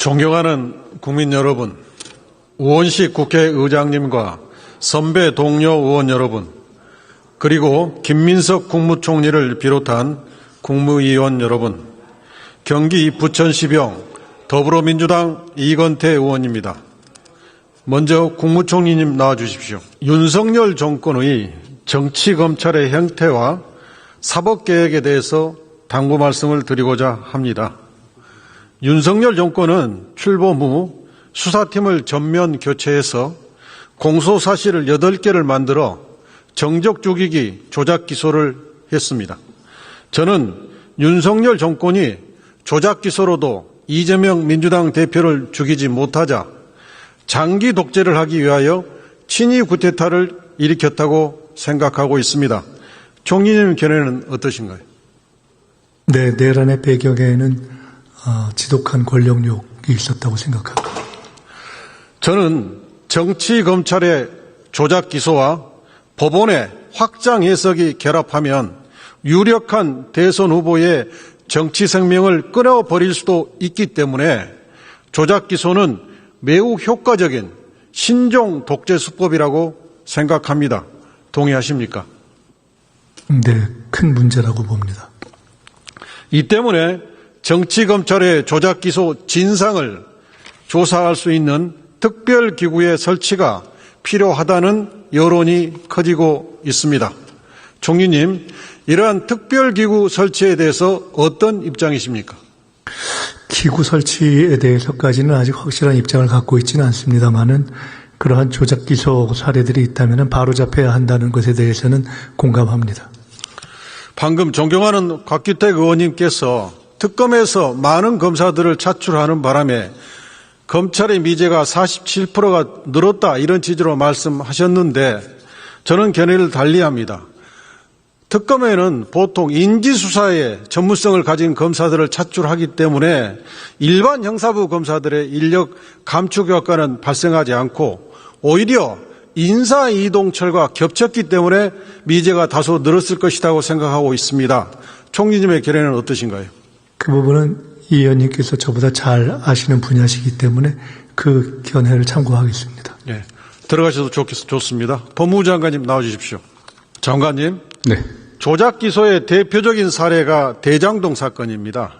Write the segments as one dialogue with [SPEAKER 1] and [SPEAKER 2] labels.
[SPEAKER 1] 존경하는 국민 여러분, 우원식 국회의장님과 선배 동료 의원 여러분, 그리고 김민석 국무총리를 비롯한 국무위원 여러분, 경기 부천시병 더불어민주당 이건태 의원입니다. 먼저 국무총리님 나와주십시오. 윤석열 정권의 정치검찰의 형태와 사법개혁에 대해서 당부 말씀을 드리고자 합니다. 윤석열 정권은 출범 후 수사팀을 전면 교체해서 공소사실을 8개를 만들어 정적 죽이기 조작 기소를 했습니다. 저는 윤석열 정권이 조작 기소로도 이재명 민주당 대표를 죽이지 못하자 장기 독재를 하기 위하여 친위 구테타를 일으켰다고 생각하고 있습니다. 총리님 견해는 어떠신가요?
[SPEAKER 2] 네, 내란의 배경에는 지독한 권력욕이 있었다고 생각합니다.
[SPEAKER 1] 저는 정치검찰의 조작 기소와 법원의 확장 해석이 결합하면 유력한 대선 후보의 정치 생명을 끊어버릴 수도 있기 때문에 조작 기소는 매우 효과적인 신종 독재 수법이라고 생각합니다. 동의하십니까?
[SPEAKER 2] 네, 큰 문제라고 봅니다.
[SPEAKER 1] 이 때문에 정치검찰의 조작 기소 진상을 조사할 수 있는 특별기구의 설치가 필요하다는 여론이 커지고 있습니다. 총리님, 이러한 특별기구 설치에 대해서 어떤 입장이십니까?
[SPEAKER 2] 기구 설치에 대해서까지는 아직 확실한 입장을 갖고 있지는 않습니다만은 그러한 조작 기소 사례들이 있다면 바로잡혀야 한다는 것에 대해서는 공감합니다.
[SPEAKER 1] 방금 존경하는 곽규택 의원님께서 특검에서 많은 검사들을 차출하는 바람에 검찰의 미제가 47%가 늘었다 이런 취지로 말씀하셨는데 저는 견해를 달리합니다. 특검에는 보통 인지수사에 전문성을 가진 검사들을 차출하기 때문에 일반 형사부 검사들의 인력 감축 효과는 발생하지 않고 오히려 인사이동철과 겹쳤기 때문에 미제가 다소 늘었을 것이라고 생각하고 있습니다. 총리님의 견해는 어떠신가요?
[SPEAKER 2] 그 부분은 이 의원님께서 저보다 잘 아시는 분야시기 때문에 그 견해를 참고하겠습니다.
[SPEAKER 1] 네, 들어가셔도 좋습니다. 법무부 장관님 나와주십시오. 장관님.
[SPEAKER 3] 네.
[SPEAKER 1] 조작 기소의 대표적인 사례가 대장동 사건입니다.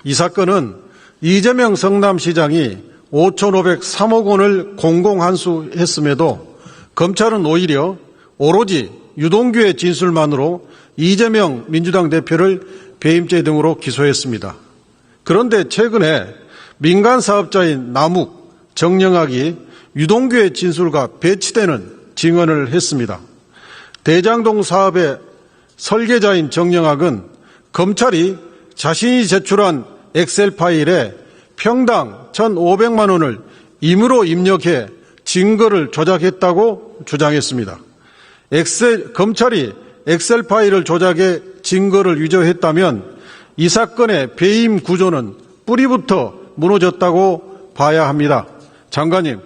[SPEAKER 1] 이 사건은 이재명 성남시장이 5,503억 원을 공공환수했음에도 검찰은 오히려 오로지 유동규의 진술만으로 이재명 민주당 대표를 배임죄 등으로 기소했습니다. 그런데 최근에 민간 사업자인 남욱, 정영학이 유동규의 진술과 배치되는 증언을 했습니다. 대장동 사업의 설계자인 정영학은 검찰이 자신이 제출한 엑셀 파일에 평당 1,500만 원을 임의로 입력해 증거를 조작했다고 주장했습니다. 검찰이 엑셀 파일을 조작해 증거를 위조했다면 이 사건의 배임 구조는 뿌리부터 무너졌다고 봐야 합니다. 장관님,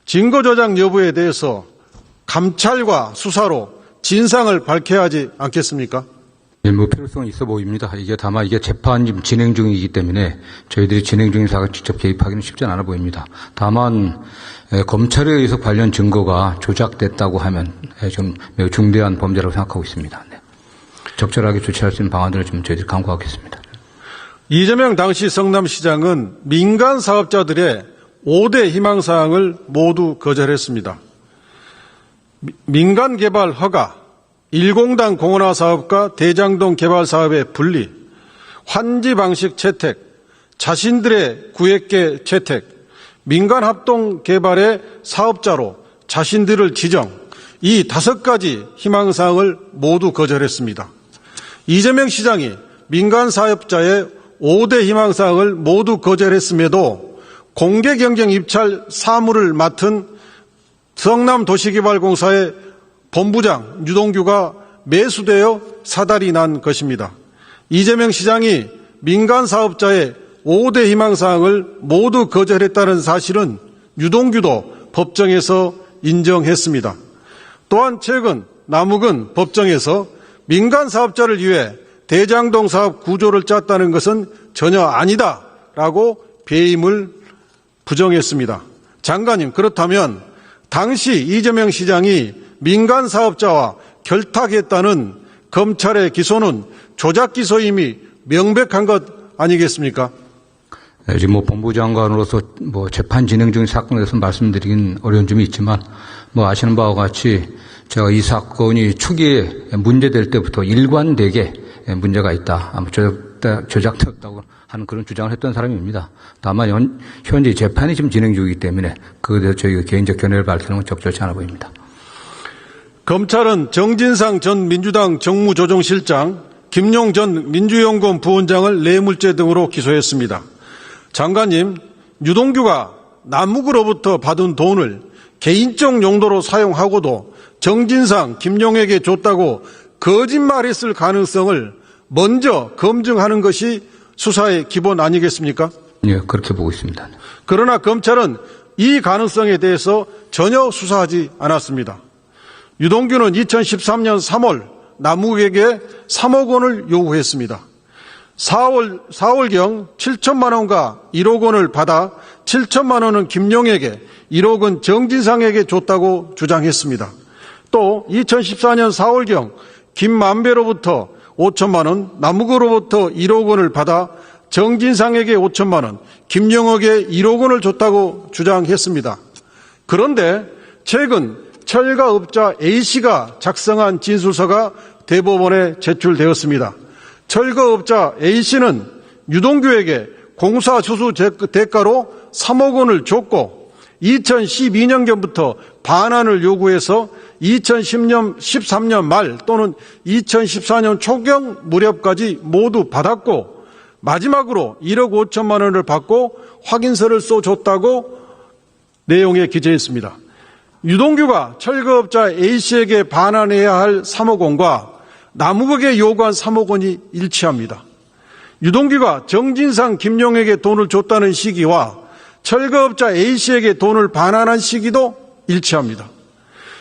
[SPEAKER 1] 증거 조작 여부에 대해서 감찰과 수사로 진상을 밝혀야 하지 않겠습니까?
[SPEAKER 3] 네, 필요성이 있어 보입니다. 다만 이게 재판 지금 진행 중이기 때문에 저희들이 진행 중인 사건에 직접 개입하기는 쉽지 않아 보입니다. 다만 검찰에 의해서 관련 증거가 조작됐다고 하면 좀 매우 중대한 범죄라고 생각하고 있습니다. 네. 적절하게 조치할 수 있는 방안들을 좀 저희들이 강구하겠습니다.
[SPEAKER 1] 이재명 당시 성남시장은 민간 사업자들의 5대 희망사항을 모두 거절했습니다. 민간 개발 허가, 1공단 공원화 사업과 대장동 개발 사업의 분리, 환지 방식 채택, 자신들의 구획계 채택, 민간 합동 개발의 사업자로 자신들을 지정, 이 5가지 희망사항을 모두 거절했습니다. 이재명 시장이 민간 사업자의 5대 희망사항을 모두 거절했음에도 공개경쟁 입찰 사무를 맡은 성남도시개발공사의 본부장 유동규가 매수되어 사달이 난 것입니다. 이재명 시장이 민간 사업자의 5대 희망사항을 모두 거절했다는 사실은 유동규도 법정에서 인정했습니다. 또한 최근 남욱은 법정에서 민간 사업자를 위해 대장동 사업 구조를 짰다는 것은 전혀 아니다라고 배임을 부정했습니다. 장관님, 그렇다면 당시 이재명 시장이 민간 사업자와 결탁했다는 검찰의 기소는 조작 기소임이 명백한 것 아니겠습니까?
[SPEAKER 3] 네, 지금 법무장관으로서 재판 진행 중인 사건에 대해서 말씀드리긴 어려운 점이 있지만 아시는 바와 같이 제가 이 사건이 초기에 문제될 때부터 일관되게 문제가 있다. 조작되었다고 하는 그런 주장을 했던 사람입니다. 다만 현재 재판이 지금 진행 중이기 때문에 그에 대해서 저희가 개인적 견해를 밝히는 건 적절치 않아 보입니다.
[SPEAKER 1] 검찰은 정진상 전 민주당 정무조정실장, 김용 전 민주연구원 부원장을 뇌물죄 등으로 기소했습니다. 장관님, 유동규가 남욱으로부터 받은 돈을 개인적 용도로 사용하고도 정진상, 김용에게 줬다고 거짓말했을 가능성을 먼저 검증하는 것이 수사의 기본 아니겠습니까?
[SPEAKER 3] 예, 그렇게 보고 있습니다.
[SPEAKER 1] 그러나 검찰은 이 가능성에 대해서 전혀 수사하지 않았습니다. 유동규는 2013년 3월 남욱에게 3억 원을 요구했습니다. 4월경 7천만 원과 1억 원을 받아 7천만 원은 김용에게 1억 원 정진상에게 줬다고 주장했습니다. 또 2014년 4월경 김만배로부터 5천만 원, 남욱으로부터 1억 원을 받아 정진상에게 5천만 원, 김용에게 1억 원을 줬다고 주장했습니다. 그런데 최근 철가업자 A씨가 작성한 진술서가 대법원에 제출되었습니다. 철거업자 A씨는 유동규에게 공사수수 대가로 3억 원을 줬고 2012년경부터 반환을 요구해서 2010년 13년 말 또는 2014년 초경 무렵까지 모두 받았고 마지막으로 1억 5천만 원을 받고 확인서를 써줬다고 내용에 기재했습니다. 유동규가 철거업자 A씨에게 반환해야 할 3억 원과 남욱에게 요구한 3억 원이 일치합니다. 유동규가 정진상, 김용에게 돈을 줬다는 시기와 철거업자 A씨에게 돈을 반환한 시기도 일치합니다.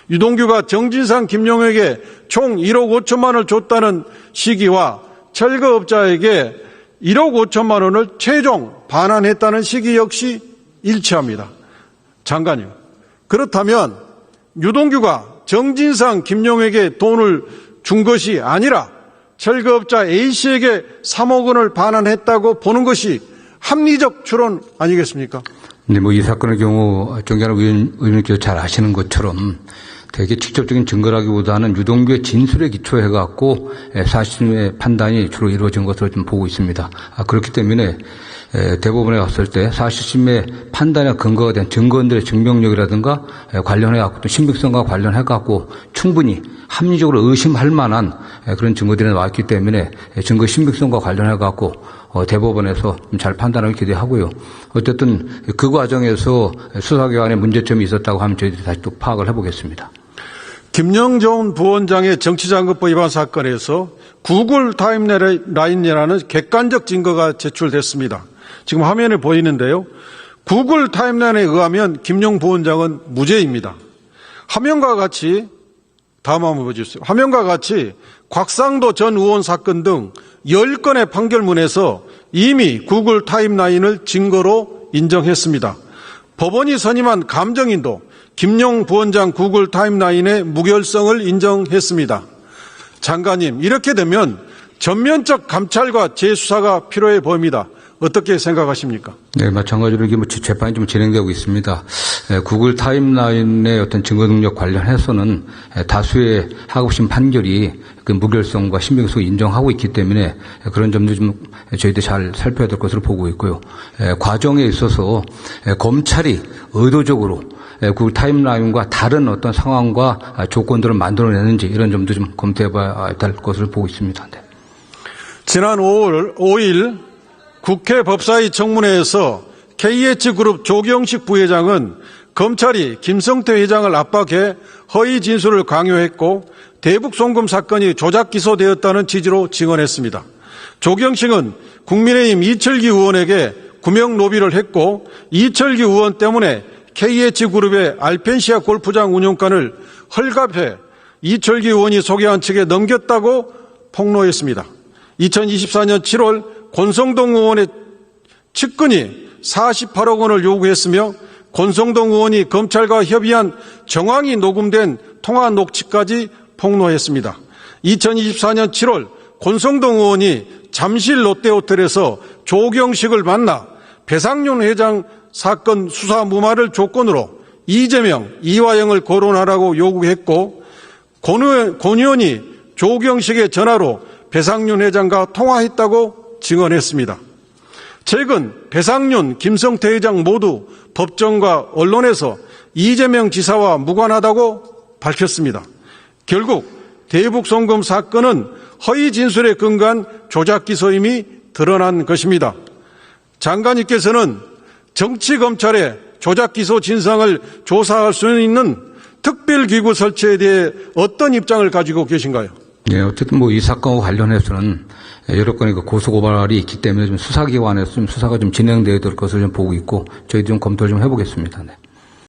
[SPEAKER 1] 유동규가 정진상, 김용에게 총 1억 5천만 원을 줬다는 시기와 철거업자에게 1억 5천만 원을 최종 반환했다는 시기 역시 일치합니다. 장관님, 그렇다면 유동규가 정진상, 김용에게 돈을 준 것이 아니라 철거업자 A씨에게 3억 원을 반환했다고 보는 것이 합리적 추론 아니겠습니까?
[SPEAKER 3] 네, 이 사건의 경우 정경환 의원님께서 잘 아시는 것처럼 되게 직접적인 증거라기보다는 유동규의 진술에 기초해갖고 사실의 판단이 주로 이루어진 것으로 좀 보고 있습니다. 그렇기 때문에 대법원에 갔을 때 사실심의 판단에 근거가 된 증거들의 증명력이라든가 관련해갖고 또 신빙성과 관련해갖고 충분히 합리적으로 의심할 만한 그런 증거들이 나왔기 때문에 증거 신빙성과 관련해갖고 대법원에서 잘 판단을 기대하고요. 어쨌든 그 과정에서 수사기관에 문제점이 있었다고 하면 저희들이 다시 또 파악을 해보겠습니다.
[SPEAKER 1] 김영전 부원장의 정치자금법 위반 사건에서 구글 타임라인이라는 객관적 증거가 제출됐습니다. 지금 화면에 보이는데요. 구글 타임라인에 의하면 김용 부원장은 무죄입니다. 화면과 같이 다음 한번 보여주세요. 화면과 같이 곽상도 전 의원 사건 등 10건의 판결문에서 이미 구글 타임라인을 증거로 인정했습니다. 법원이 선임한 감정인도 김용 부원장 구글 타임라인의 무결성을 인정했습니다. 장관님, 이렇게 되면 전면적 감찰과 재수사가 필요해 보입니다. 어떻게 생각하십니까?
[SPEAKER 3] 네, 마찬가지로 이게 재판이 좀 진행되고 있습니다. 구글 타임라인의 어떤 증거 능력 관련해서는 다수의 하급심 판결이 그 무결성과 신빙성을 인정하고 있기 때문에 그런 점도 좀 저희들이 잘 살펴야 될 것으로 보고 있고요. 과정에 있어서 검찰이 의도적으로 구글 타임라인과 다른 어떤 상황과 조건들을 만들어내는지 이런 점도 좀 검토해봐야 될 것으로 보고 있습니다. 네.
[SPEAKER 1] 지난 5일 국회 법사위 청문회에서 KH그룹 조경식 부회장은 검찰이 김성태 회장을 압박해 허위 진술을 강요했고 대북송금 사건이 조작 기소되었다는 취지로 증언했습니다. 조경식은 국민의힘 이철기 의원에게 구명 로비를 했고 이철기 의원 때문에 KH그룹의 알펜시아 골프장 운영권을 헐값해 이철기 의원이 소개한 측에 넘겼다고 폭로했습니다. 2024년 7월 권성동 의원의 측근이 48억 원을 요구했으며 권성동 의원이 검찰과 협의한 정황이 녹음된 통화 녹취까지 폭로했습니다. 2024년 7월 권성동 의원이 잠실 롯데호텔에서 조경식을 만나 배상윤 회장 사건 수사 무마를 조건으로 이재명, 이화영을 거론하라고 요구했고 권 의원이 조경식의 전화로 배상윤 회장과 통화했다고 증언했습니다. 최근 배상윤, 김성태 회장 모두 법정과 언론에서 이재명 지사와 무관하다고 밝혔습니다. 결국 대북송금 사건은 허위 진술에 근거한 조작기소임이 드러난 것입니다. 장관님께서는 정치검찰의 조작기소 진상을 조사할 수 있는 특별기구 설치에 대해 어떤 입장을 가지고 계신가요?
[SPEAKER 3] 네, 어쨌든 이 사건과 관련해서는 여러 건의 고소고발이 있기 때문에 좀 수사기관에서 좀 수사가 좀 진행되어야 될 것을 좀 보고 있고 저희도 좀 검토를 좀 해보겠습니다. 네.